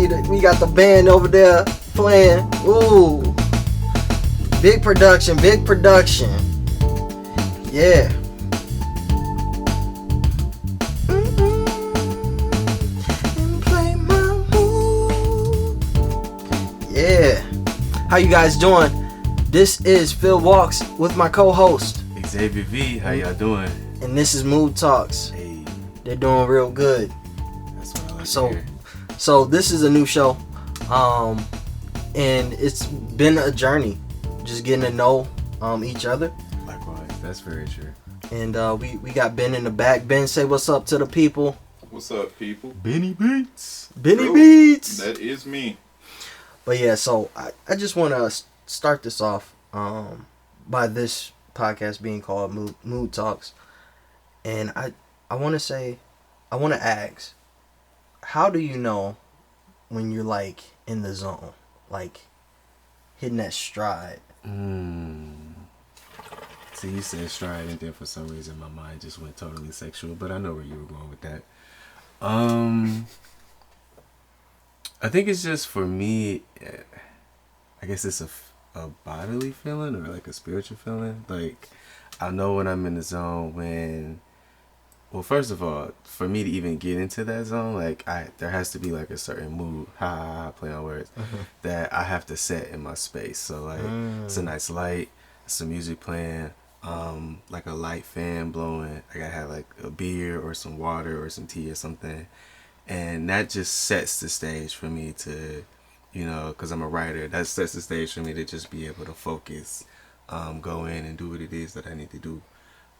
see that we got the band over there playing. Ooh, big production. Yeah. Yeah. How you guys doing? This is Phillwalks with my co-host Xzavier V. How y'all doing? And this is MoodTalks. Hey. They're doing real good. That's what I like to hear. So this is a new show. And it's been a journey. Just getting to know each other. Likewise, that's very true. And we got Ben in the back. Ben, say what's up to the people. What's up, people? Benny Beats. Benny Beats. That is me. But yeah, so I just want to start this off by this podcast being called Mood Talks. And I want to ask, how do you know when you're like in the zone, like hitting that stride? See, you said stride, and then for some reason my mind just went totally sexual, but I know where you were going with that. I think it's just, for me, I guess it's a bodily feeling or like a spiritual feeling. Like, I know when I'm in the zone when, well, first of all, for me to even get into that zone, like, there has to be like a certain mood, play on words, that I have to set in my space. So like, it's a nice light, some music playing, like a light fan blowing. I gotta have like a beer or some water or some tea or something. And that just sets the stage for me to, you know, because I'm a writer, that sets the stage for me to just be able to focus, go in and do what it is that I need to do.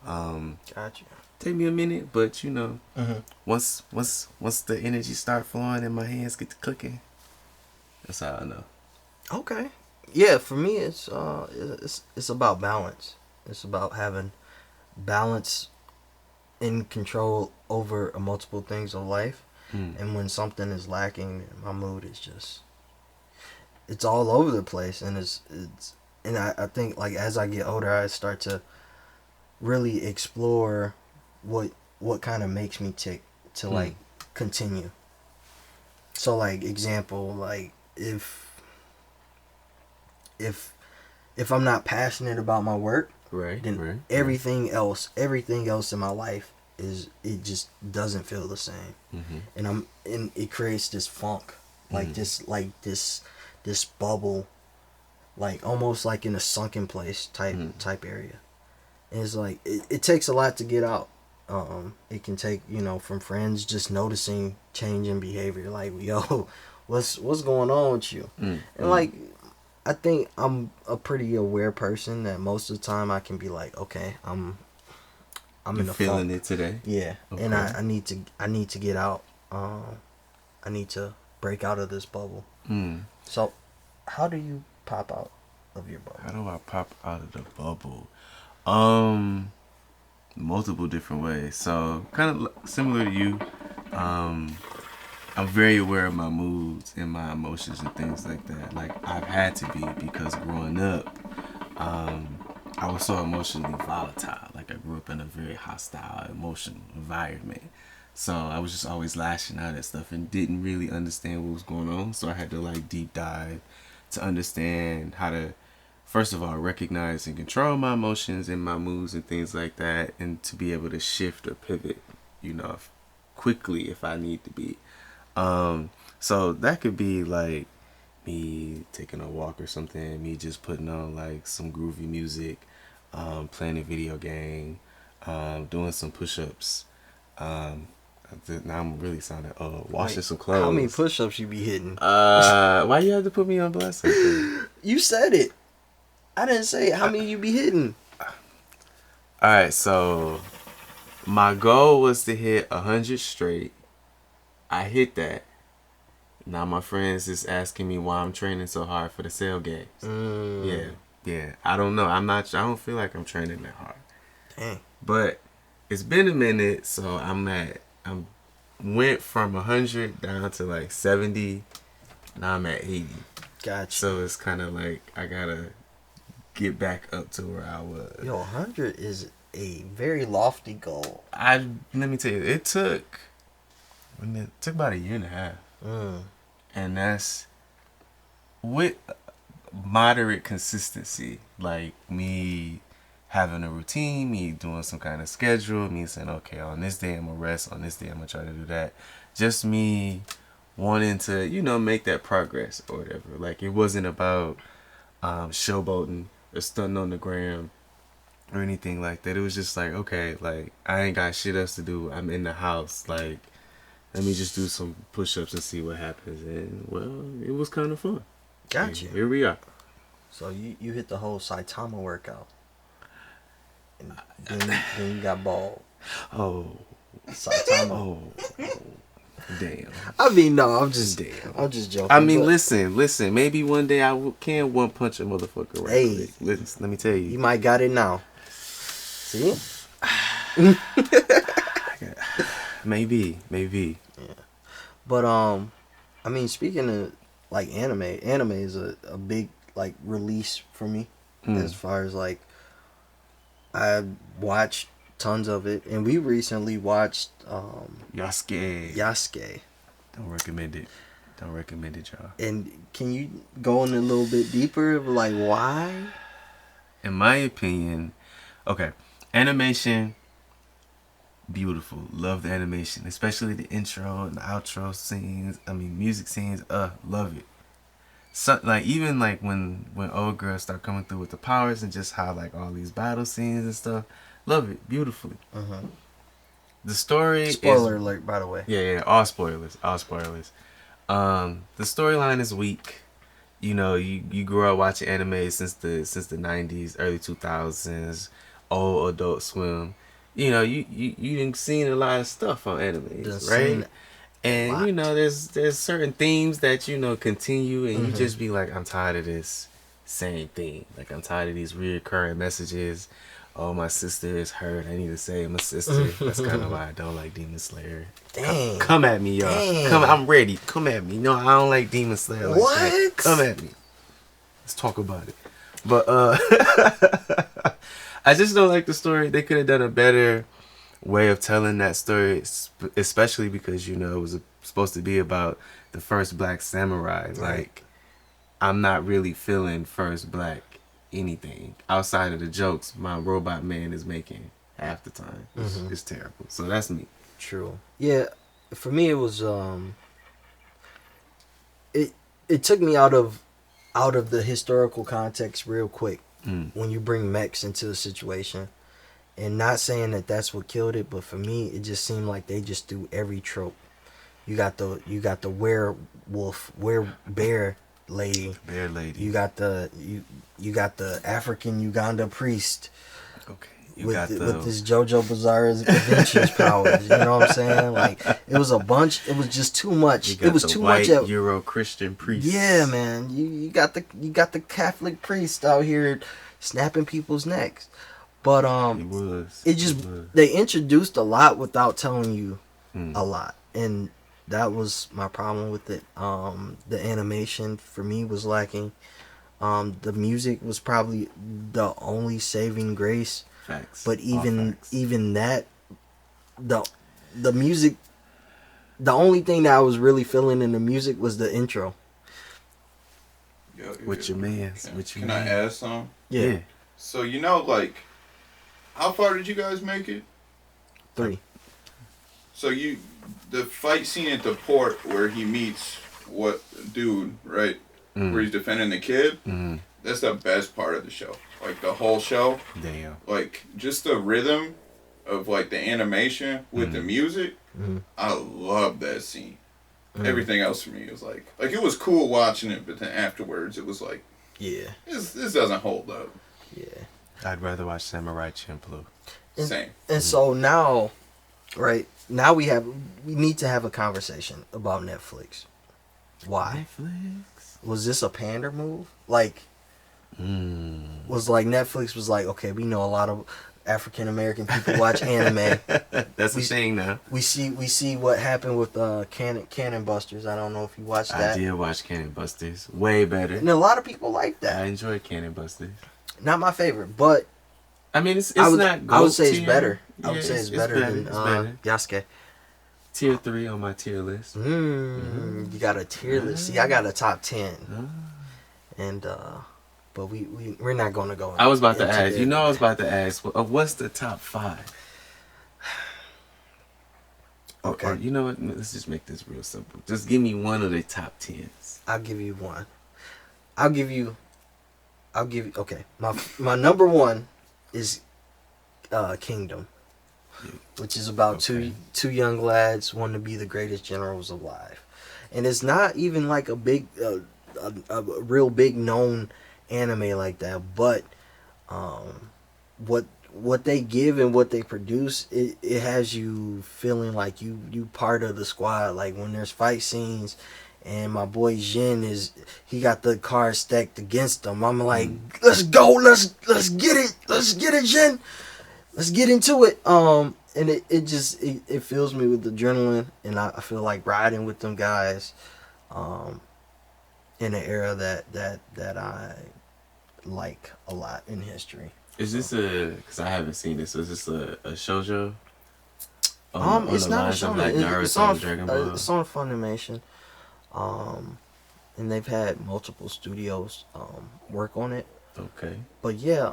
Gotcha. Take me a minute, but you know, once the energy start flowing and my hands get to cooking, that's how I know. Okay. Yeah, for me it's about balance. It's about having balance in control over multiple things of life. And when something is lacking, my mood is just, it's all over the place. And and I think, like, as I get older, I start to really explore what kind of makes me tick to like continue. So like, example, like if I'm not passionate about my work, then everything else in my life it just doesn't feel the same. And it creates this funk, like this bubble, like almost like in a sunken place type area. And it's like it takes a lot to get out. It can take, you know, from friends just noticing change in behavior, like, yo, what's going on with you? And like, I think I'm a pretty aware person that most of the time I can be like, okay, I'm in the feeling funk. it today. Yeah. Okay. And I need to get out. I need to break out of this bubble. So how do you pop out of your bubble? How do I pop out of the bubble? Multiple different ways. So kind of similar to you. I'm very aware of my moods and my emotions and things like that. Like, I've had to be, because growing up, I was so emotionally volatile. Like, I grew up in a very hostile emotional environment. So I was just always lashing out at stuff and didn't really understand what was going on. So I had to like deep dive to understand how to, first of all, recognize and control my emotions and my moods and things like that, and to be able to shift or pivot, you know, quickly if I need to be. So that could be like me taking a walk or something, me just putting on like some groovy music, playing a video game, doing some push-ups. Now I'm really sounding washing some clothes. How many push-ups you be hitting? Why you have to put me on blast like that? You said it. I didn't say it. How many you be hitting? Alright, so my goal was to hit 100 straight. I hit that. Now my friends is asking me why I'm training so hard for the sale games. Yeah. I don't know. I don't feel like I'm training that hard. Dang. But it's been a minute, so I went from 100 down to like 70. Now I'm at 80. Gotcha. So it's kind of like I gotta get back up to where I was. Yo, 100 is a very lofty goal. Let me tell you, it took about a year and a half. And that's with moderate consistency. Like me having a routine, me doing some kind of schedule, me saying, okay, on this day I'm gonna rest, on this day I'm gonna try to do that. Just me wanting to, make that progress or whatever. Like, it wasn't about showboating or stunting on the gram or anything like that. It was just like, okay, like, I ain't got shit else to do. I'm in the house. Like, let me just do some push-ups and see what happens. And, well, it was kind of fun. Gotcha. Here we are. So you hit the whole Saitama workout. And then you got bald. Oh. Saitama. Oh. Damn. I mean, no, I'm just joking. I mean, listen. Maybe one day I can one punch a motherfucker right quick. Listen, let me tell you. You might got it now. See? Maybe. Yeah. But I mean, speaking of like anime is a big like release for me. As far as like, I watched tons of it, and we recently watched Yasuke. Don't recommend it, y'all. And can you go in a little bit deeper of like why? In my opinion, okay, animation, beautiful. Love the animation, especially the intro and the outro scenes. I mean, music scenes. Love it. So, like, even like when old girls start coming through with the powers and just how like all these battle scenes and stuff. Love it beautifully. The story. Spoiler alert, by the way. Yeah. All spoilers. The storyline is weak. You grew up watching anime since the 90s, early 2000s, old Adult Swim. You done seen a lot of stuff on animes, right? And there's certain themes that continue, and you just be like, I'm tired of this same thing. Like, I'm tired of these reoccurring messages. Oh, my sister is hurt. I need to save my sister. That's kind of why I don't like Demon Slayer. Dang. Come at me, y'all. Dang. I'm ready. Come at me. No, I don't like Demon Slayer like what? that. Come at me. Let's talk about it. But I just don't like the story. They could have done a better way of telling that story, especially because it was supposed to be about the first black samurai. Right. Like, I'm not really feeling first black anything outside of the jokes my robot man is making half the time. It's terrible. So that's me. True. Yeah, for me it was it took me out of the historical context real quick when you bring mechs into the situation. And not saying that that's what killed it, but for me it just seemed like they just threw every trope. You got the werewolf, bear lady. Bear lady. You got the African Uganda priest. Okay. With this JoJo Bizarre's Adventures powers. You know what I'm saying? Like, it was a bunch. It was just too much. It was too much. Euro Christian priest. Yeah, man. You got the Catholic priest out here snapping people's necks. But they introduced a lot without telling you a lot, and that was my problem with it. The animation for me was lacking. The music was probably the only saving grace. Facts. But even that, the music, the only thing that I was really feeling in the music was the intro. With your man. Can I add some? Yeah. So like, how far did you guys make it? 3. So the fight scene at the port where he meets dude, right? Where he's defending the kid. That's the best part of the show. Like, the whole show. Damn. Like, just the rhythm of like the animation with the music. I love that scene. Everything else for me was like it was cool watching it, but then afterwards it was like, yeah, this doesn't hold up. Yeah. I'd rather watch Samurai Champloo. Same. And so now, right now we need to have a conversation about Netflix. Why? Netflix? Was this a pander move? Like, was like Netflix was like, okay, we know a lot of African American people watch anime. That's a thing now. We see what happened with Cannon Busters. I don't know if you watched that. I did watch Cannon Busters. Way better. And a lot of people like that. I enjoy Cannon Busters. Not my favorite, but I mean, it's not. I would say it's tier. better. Yeah, I would say it's better than Yasuke. Tier 3 on my tier list. You got a tier list. See, I got a top 10. And but we're not gonna go. I was about to ask. I was about to ask. What's the top 5? Okay. Or, you know what? Let's just make this real simple. Just give me one of the top 10s. I'll give you one. I'll give you. Okay. My number 1 is Kingdom, which is about two young lads wanting to be the greatest generals alive, and it's not even like a big, a real big known anime like that. But what they give and what they produce, it has you feeling like you part of the squad. Like when there's fight scenes, and my boy Jin he got the card stacked against him. I'm like, let's go, let's get it, Jin. Let's get into it. And it fills me with adrenaline, and I feel like riding with them guys, in an era that I like a lot in history. Is this because I haven't seen this? Is this a shoujo? It's not a shoujo. Like It's on Dragon Ball? It's on Funimation. And they've had multiple studios work on it. Okay. But yeah,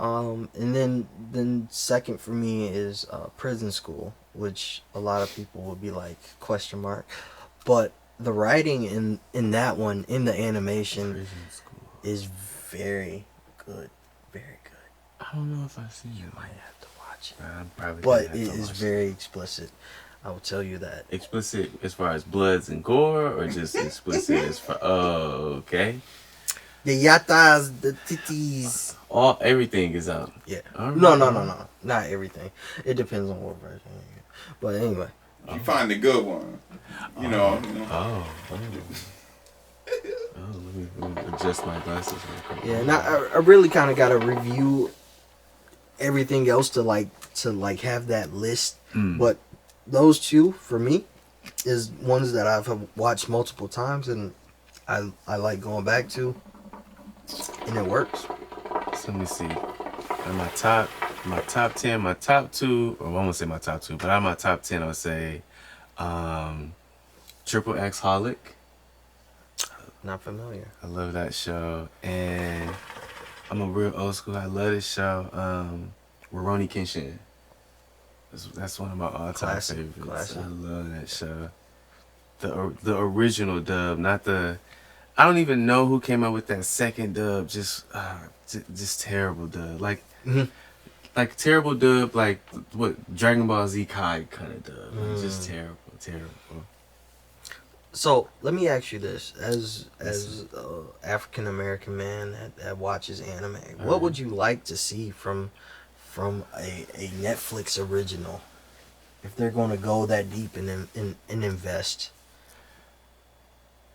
and then second for me is Prison School, which a lot of people would be like question mark, but the writing in that one, in the animation, is very good, very good. I don't know if I've seen it. You might have to watch it. I'm probably but it is very explicit. I will tell you that. Explicit as far as bloods and gore, or just explicit as far? Oh, okay. The yatas, the titties. Everything is out. Yeah. Right. No. Not everything. It depends on what version. But anyway. You find the good one. You know. Let me adjust my glasses real quick. Yeah, and I really kind of got to review everything else to have that list. But those two, for me, is ones that I've watched multiple times, and I like going back to. And it works. So let me see. And my top 10, my top 2, or I won't say my top 2, but out of my top 10, I would say Triple X Holic. Not familiar. I love that show. And I'm a real old school. I love this show. Rurouni Kenshin. That's one of my all-time favorites. Classic. I love that show. The original dub, not the... I don't even know who came up with that second dub. Just terrible dub. Like terrible dub. Like what Dragon Ball Z Kai kind of dub. Like, just terrible. So let me ask you this: as an African American man that watches anime, what would you like to see from a Netflix original if they're going to go that deep and invest?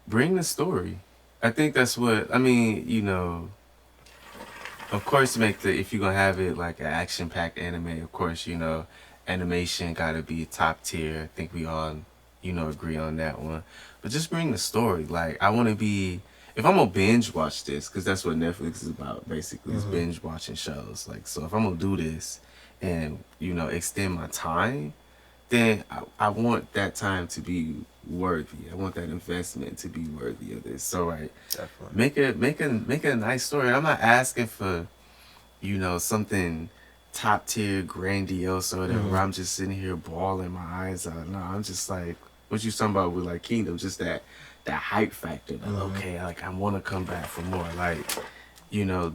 Bring the story. I think that's what I mean. You know, of course, if you're gonna have it like an action-packed anime, of course, you know, animation gotta be top tier. I think we all, agree on that one. But just bring the story. Like, I want to be. If I'm gonna binge watch this, because that's what Netflix is about, basically, is binge watching shows. Like, so if I'm gonna do this and extend my time, then I want that time to be worthy. I want that investment to be worthy of this. So definitely make a nice story. I'm not asking for something top tier, grandiose or whatever. Where I'm just sitting here bawling my eyes out. No, I'm just like what you talking about with like Kingdom, just that hype factor. That okay, like I want to come back for more. Like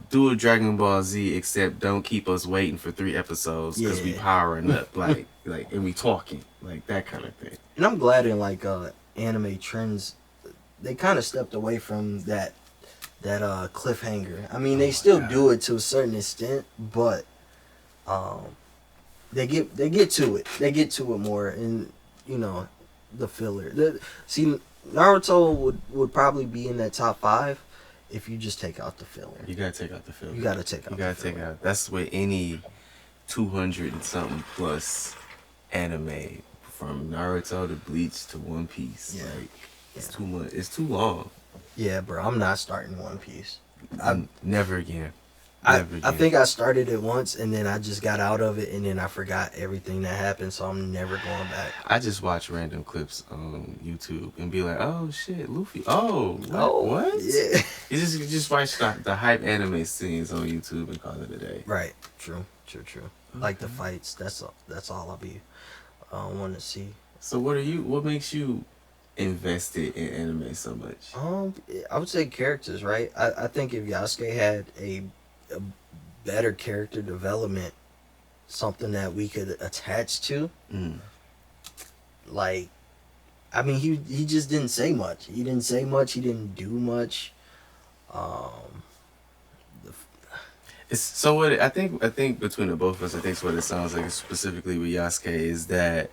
do a Dragon Ball Z, except don't keep us waiting for 3 episodes because we powering up, like and we talking, like that kind of thing. And I'm glad in like anime trends, they kind of stepped away from that cliffhanger. I mean, they still do it to a certain extent, but they get to it. They get to it more, and the filler. See, Naruto would probably be in that top 5. If you just take out the filler. You gotta take out the filler. You gotta take out. That's what any 200 and something plus anime, from Naruto to Bleach to One Piece. Yeah. Like, it's too much. It's too long. Yeah, bro. I'm not starting One Piece. Never again. I think I started it once and then I just got out of it and then I forgot everything that happened, so I'm never going back. I just watch random clips on YouTube and be like, oh shit, Luffy. Oh, what? Yeah. You just watch the hype anime scenes on YouTube and call it a day. Right. True. Okay. Like the fights. That's all I'll be want to see. So what makes you invested in anime so much? I would say characters, right? I think if Yasuke had a better character development, something that we could attach to, like, I mean, he just didn't say much. He didn't do much. So what I think between the both of us, I think what it sounds like specifically with Yasuke is that,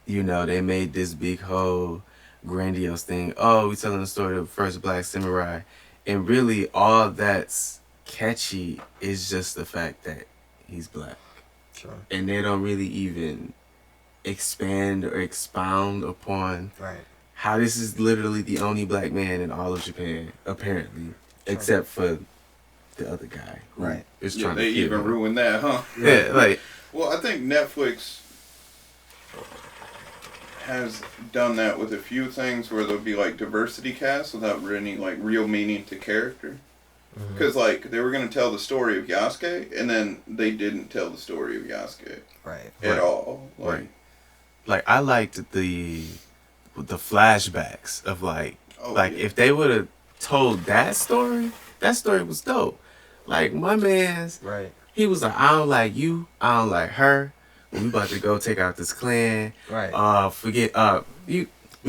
you know, they made this big whole grandiose thing. Oh, we're telling the story of the first black samurai, and really all that's catchy is just the fact that he's black. Sure. And they don't really even expand or expound upon how this is literally the only black man in all of Japan, apparently, except for the other guy. Right. Is trying to they even ruined that, huh? Yeah, like. Well, I think Netflix has done that with a few things where there'll be like diversity casts without any like real meaning to character. Because like they were gonna tell the story of Yasuke, and then they didn't tell the story of Yasuke at all. Like I liked the flashbacks of if they would have told that story was dope. Like my man's he was like, I don't like you, I don't like her. We about to go take out this clan. We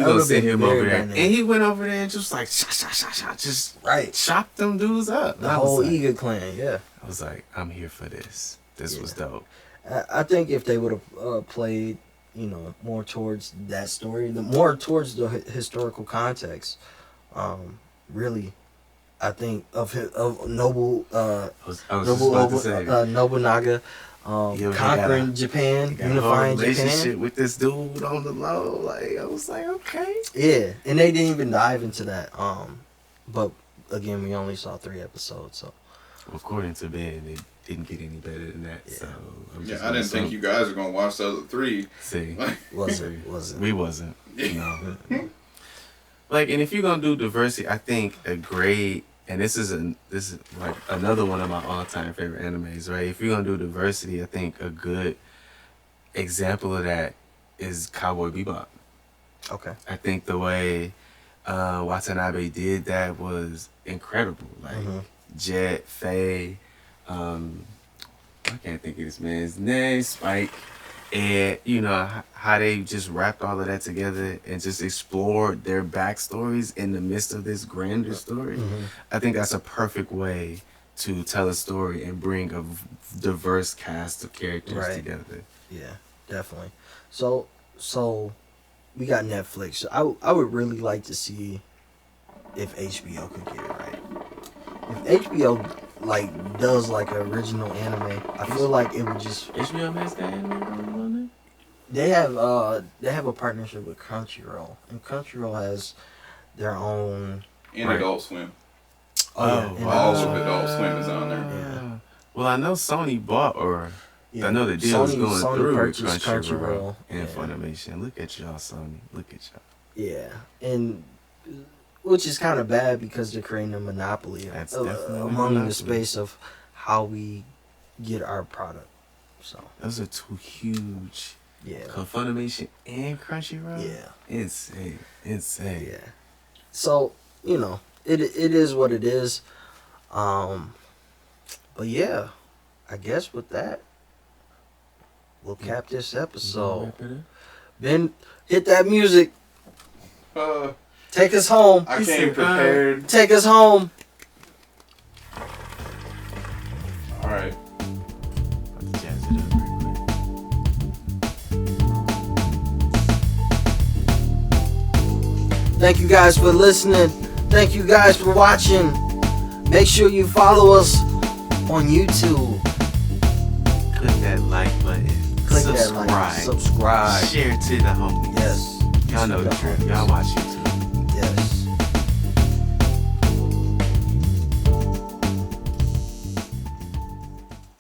gonna send him over there. And he went over there and just like just chopped them dudes up. The whole Iga clan, yeah. I was like, I'm here for this. This was dope. I think if they would have played, you know, more towards that story, more towards the historical context, really, I think of Nobunaga. Conquering Japan, unifying Japan. Relationship with this dude on the low, like I was like, okay. Yeah, and they didn't even dive into that. But again, we only saw 3 episodes, so. According to Ben, it didn't get any better than that. Yeah. So I didn't think you guys were gonna watch the other 3. See, wasn't. We wasn't. No. Like, and if you're gonna do diversity, I think a great. And this is like another one of my all-time favorite animes, right? If you're gonna do diversity, I think a good example of that is Cowboy Bebop. Okay. I think the way Watanabe did that was incredible. Like Jet, Faye, I can't think of this man's name, Spike, and you know how they just wrapped all of that together and just explored their backstories in the midst of this grander story. I think that's a perfect way to tell a story and bring a diverse cast of characters together. Yeah, definitely. So we got Netflix. I would really like to see if HBO could get it right. If HBO does like an original anime, I feel like it would just. HBO has that anime on there? They have a partnership with Crunchyroll, and Crunchyroll has their own. And Adult Swim. Oh yeah, all of Adult Swim is on there. Yeah. Well, I know Sony bought I know the deal is going through with Crunchyroll and Funimation. Look at y'all, Sony. Look at y'all. Yeah, and which is kind of bad because they're creating a monopoly among the space of how we get our product. So those are 2 huge. Yeah. Funimation and Crunchyroll. Yeah. Insane. Yeah. So you know it is what it is. But yeah, I guess with that, we'll cap this episode. Ben, hit that music. Take us home. I came prepared. Take us home. All right. Thank you guys for listening. Thank you guys for watching. Make sure you follow us on YouTube. Click that like button. Subscribe. Share to the homies. Yes. Y'all know the drill. Y'all watch YouTube.